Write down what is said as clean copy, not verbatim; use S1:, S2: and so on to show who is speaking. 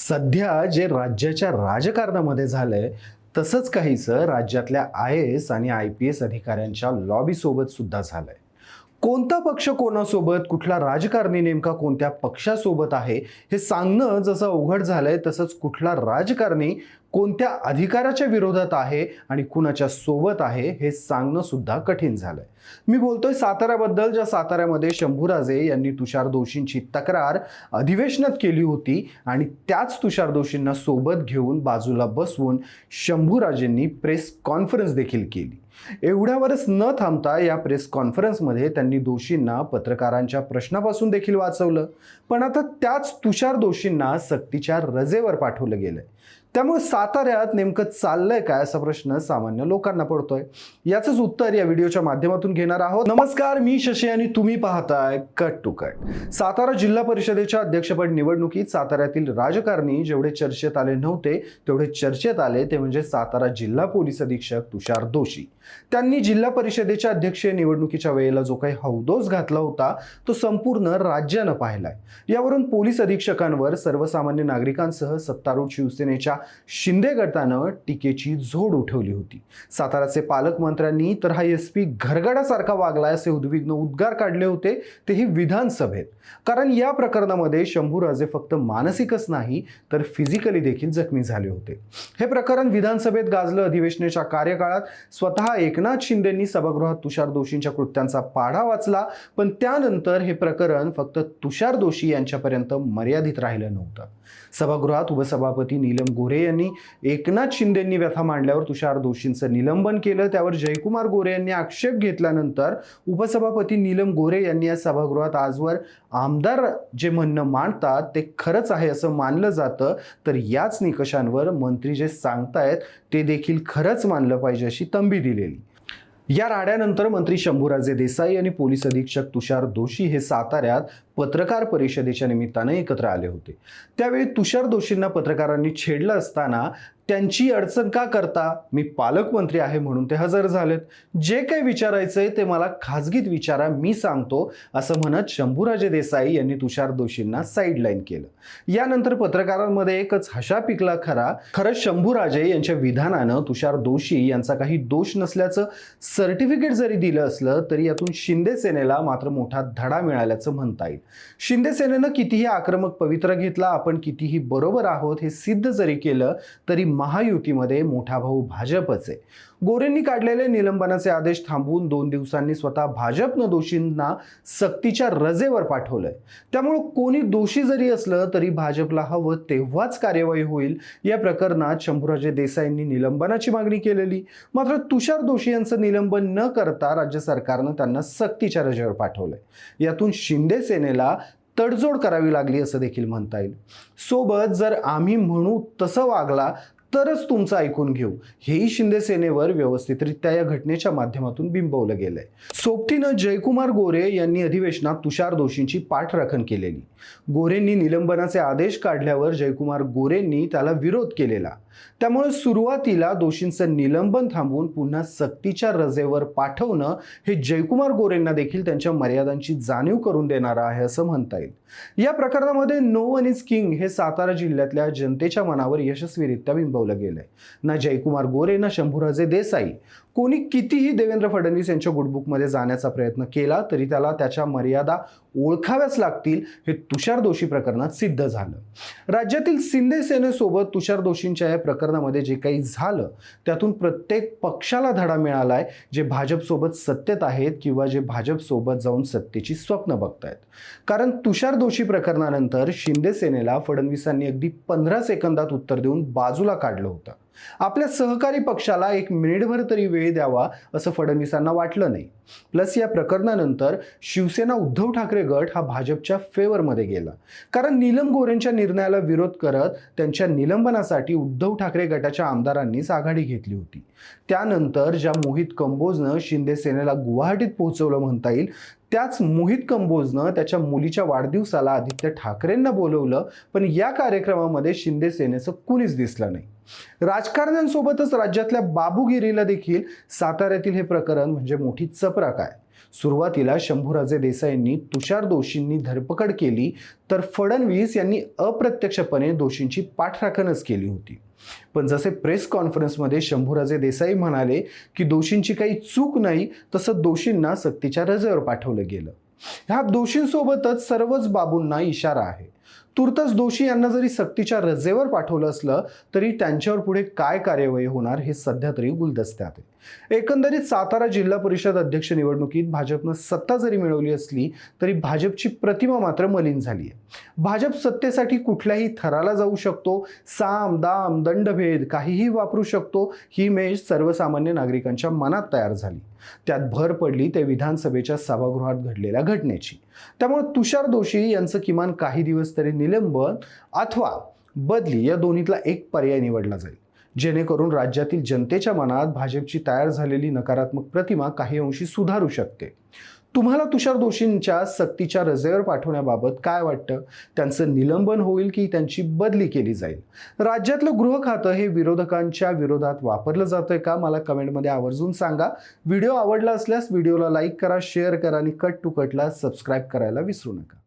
S1: सध्या जे राज्याच्या राजकारणामध्ये झालंय तसंच काहीसं राज्यातल्या IAS आणि IPS अधिकाऱ्यांच्या लॉबी सोबत सुद्धा झालंय. कोणता पक्ष कोणासोबत, कुठला राजकारणी नेमका कोणत्या पक्षासोबत आहे हे सांगणं जसं अवघड झालंय, तसंच कुठला राजकारणी कोणत्या अधिकाराच्या विरोधात आहे आणि कुणाच्या सोबत आहे हे सांगणं सुद्धा कठीण झालंय. मी बोलतोय साताऱ्याबद्दल, ज्या साताऱ्यामध्ये शंभूराजे यांनी तुषार दोषींची तक्रार अधिवेशनात केली होती आणि त्याच तुषार दोषींना सोबत घेऊन बाजूला बसवून शंभूराजेंनी प्रेस कॉन्फरन्स देखील केली. एवढ्यावरच न थांबता या प्रेस कॉन्फरन्समध्ये त्यांनी दोषींना पत्रकारांच्या प्रश्नापासून देखील वाचवलं. पण आता त्याच तुषार दोषींना सक्तीच्या रजेवर पाठवलं गेलंय. त्यामुळे साताऱ्यात नेमकं चाललंय काय असा प्रश्न सामान्य लोकांना पडतोय. याचंच उत्तर या व्हिडिओच्या माध्यमातून घेणार आहोत. नमस्कार, मी शशी आणि तुम्ही पाहताय कट टू कट. सातारा जिल्हा परिषदेच्या अध्यक्षपद निवडणुकीत साताऱ्यातील राजकारणी जेवढे चर्चेत आले नव्हते तेवढे चर्चेत आले ते म्हणजे सातारा जिल्हा पोलीस अधीक्षक तुषार दोषी. त्यांनी जिल्हा परिषदेच्या अध्यक्षीय निवडणुकीच्या वेळेला जो काही हौदोस घातला होता तो संपूर्ण राज्यानं पाहिलाय. यावरून पोलीस अधीक्षकांवर सर्वसामान्य नागरिकांसह सत्तारूढ शिवसेनेच्या शिंदे गटानं टीकेची झोड उठवली होती. साताराचे पालकमंत्र्यांनी तर हा SP घरगडासारखा वागलाय असे उद्विग्न उद्गार काढले होते, तेही विधानसभेत. कारण या प्रकरणामध्ये शंभूराजे फक्त मानसिकच नाही तर फिजिकली देखील जखमी झाले होते. हे प्रकरण विधानसभेत गाजलं. अधिवेशनाच्या कार्यकाळात स्वतः एकनाथ शिंदेंनी सभागृहात तुषार दोषींच्या कृत्यांचा पाढा वाचला. पण त्यानंतर हे प्रकरण फक्त तुषार दोषी यांच्यापर्यंत मर्यादित राहिलं नव्हतं. सभागृहात उपसभापती नीलम गोरे यांनी एकनाथ शिंदेंनी व्यथा मांडल्यावर तुषार दोषींचं निलंबन केलं. त्यावर जयकुमार गोरे यांनी आक्षेप घेतल्यानंतर उपसभापती नीलम गोरे यांनी या सभागृहात आजवर आमदार जे म्हणणं मांडतात ते खरंच आहे असं मानलं जातं, तर याच निकषांवर मंत्री जे सांगतायत ते देखील खरंच मानलं पाहिजे अशी तंबी दिलेली. या राड्यानंतर मंत्री शंभूराजे देसाई आणि पोलीस अधीक्षक तुषार दोषी हे साताऱ्यात पत्रकार परिषदेच्या निमित्तानं एकत्र आले होते. त्यावेळी तुषार दोषींना पत्रकारांनी छेडलं असताना त्यांची अडचण का करता, मी पालकमंत्री आहे म्हणून ते हजर झालेत, जे काही विचारायचंय ते मला खाजगीत विचारा, मी सांगतो असं म्हणत शंभूराजे देसाई यांनी तुषार दोषींना साईडलाईन केलं. यानंतर पत्रकारांमध्ये एकच हशा पिकला. खरंच शंभूराजे यांच्या विधानानं तुषार दोषी यांचा काही दोष नसल्याचं सर्टिफिकेट जरी दिलं असलं तरी यातून शिंदे सेनेला मात्र मोठा धडा मिळाल्याचं म्हणता येईल. शिंदे सेनेनं कितीही आक्रमक पवित्रा घेतला, आपण कितीही बरोबर आहोत हे सिद्ध जरी केलं तरी महायुतीमध्ये मोठा भाऊ भाजपच आहे. गोरेंनी काढलेले निलंबनाचे आदेश थांबवून 2 दिवसांनी स्वतः भाजपनं दोषींना सक्तीच्या रजेवर पाठवलंय. त्यामुळे कोणी दोषी जरी असलं तरी भाजपला हवं तेव्हाच कार्यवाही होईल. या प्रकरणात शंभूराजे देसाईंनी निलंबनाची मागणी केलेली, मात्र तुषार दोषी यांचं निलंबन न करता राज्य सरकारनं त्यांना सक्तीच्या रजेवर पाठवलंय. यातून शिंदे सेनेला तडजोड करावी लागली असं देखील म्हणता येईल. सोबत जर आम्ही म्हणू तसं वागला तरच तुमचं ऐकून घेऊ, हेही शिंदे सेनेवर व्यवस्थितरित्या या घटनेच्या माध्यमातून बिंबवलं गेलंय. सोबतीनं जयकुमार गोरे यांनी अधिवेशनात तुषार दोषींची पाठराखण केलेली. गोरेंनी निलंबनाचे आदेश काढल्यावर जयकुमार गोरेंनी त्याला विरोध केलेला. त्यामुळे सुरुवातीला दोषींचं निलंबन थांबवून पुन्हा सक्तीच्या रजेवर पाठवणं हे जयकुमार गोरेंना देखील त्यांच्या मर्यादांची जाणीव करून देणारं आहे असं म्हणता येईल. या प्रकरणामध्ये नो वन इज किंग हे सातारा जिल्ह्यातल्या जनतेच्या मनावर यशस्वीरित्या बिंबवलं गेलंय. ना जयकुमार गोरे ना शंभूराजे देसाई कोणी कितीही देवेंद्र फडणवीस यांच्या गुडबुकमध्ये जाण्याचा प्रयत्न केला तरी त्याला त्याच्या मर्यादा ओळखाव्याच लागतील, हे तुषार दोषी प्रकरणात सिद्ध झालं. राज्यातील शिंदे सेनेसोबत तुषार दोषींच्या या प्रकरणामध्ये जे काही झालं त्यातून प्रत्येक पक्षाला धडा मिळालाय, जे भाजपसोबत सत्तेत आहेत किंवा जे भाजपसोबत जाऊन सत्तेची स्वप्न बघतायत. कारण तुषार दोषी प्रकरणानंतर शिंदे सेनेला फडणवीसांनी अगदी 15 सेकंदात उत्तर देऊन बाजूला काढलं होतं. आपल्या सहकारी पक्षाला 1 मिनिटभर तरी वेळ द्यावा असं फडणवीसांना वाटलं नाही. प्लस या प्रकरणानंतर शिवसेना उद्धव ठाकरे गट हा भाजपच्या फेवरमध्ये गेला. कारण नीलम गोरेंच्या निर्णयाला विरोध करत त्यांच्या निलंबनासाठी उद्धव ठाकरे गटाच्या आमदारांनीच आघाडी घेतली होती. त्यानंतर ज्या मोहित कंबोजनं शिंदे सेनेला गुवाहाटीत पोहोचवलं म्हणता येईल, त्याच मोहित कंबोजनं त्याच्या मुलीच्या वाढदिवसाला आदित्य ठाकरेंना बोलवलं, पण या कार्यक्रमामध्ये शिंदे सेनेचं कुणीच दिसलं नाही. राजकारण्यांसोबतच राज्यातल्या बाबूगिरीला देखील साताऱ्यातील हे प्रकरण म्हणजे मोठी चपराक आहे. सुरुवातीला शंभूराजे देसाईंनी तुषार दोषींनी धरपकड केली, तर फडणवीस यांनी अप्रत्यक्षपणे दोषींची पाठराखणच केली होती. पण जसे प्रेस कॉन्फरन्समध्ये शंभूराजे देसाई म्हणाले की दोषींची काही चूक नाही, तसं दोषींना सक्तीच्या रजेवर पाठवलं गेलं. ह्या दोषींसोबतच सर्वच बाबूंना इशारा आहे. तुर्तच दोषी यांना जरी सक्तीच्या रजेवर पाठवलं असलं तरी त्यांच्यावर पुढे काय कार्यवाही होणार हे सध्या तरी गुलदस्त्यात आहे. एकंदरीत सातारा जिल्हा परिषद अध्यक्ष निवडणुकीत भाजपनं सत्ता जरी मिळवली असली तरी भाजपची प्रतिमा मात्र मलिन झाली आहे. भाजप सत्तेसाठी कुठल्याही थराला जाऊ शकतो, साम दाम दंडभेद काहीही वापरू शकतो, ही इमेज सर्वसामान्य नागरिकांच्या मनात तयार झाली. त्यात भर पडली ते विधानसभेच्या सभागृहात घडलेल्या घटनेची. त्यामुळे तुषार दोषी यांचं किमान काही दिवस तरी निलंबन अथवा बदली या दोन्हीतला एक पर्याय निवडला जाईल, जेणेकरून राज्यातील जनतेच्या मनात भाजपची तयार झालेली नकारात्मक प्रतिमा काही अंशी सुधारू शकते. तुम्हाला तुषार दोषींच्या सक्तीच्या रजेवर पाठवण्याबाबत काय वाटतं? त्यांचं निलंबन होईल की त्यांची बदली केली जाईल? राज्यातलं गृह खातं हे विरोधकांच्या विरोधात वापरलं जातंय का? मला कमेंटमध्ये आवर्जून सांगा. व्हिडिओ आवडला असल्यास व्हिडिओला लाईक करा, शेअर करा आणि कट टू कटला सबस्क्राईब करायला विसरू नका.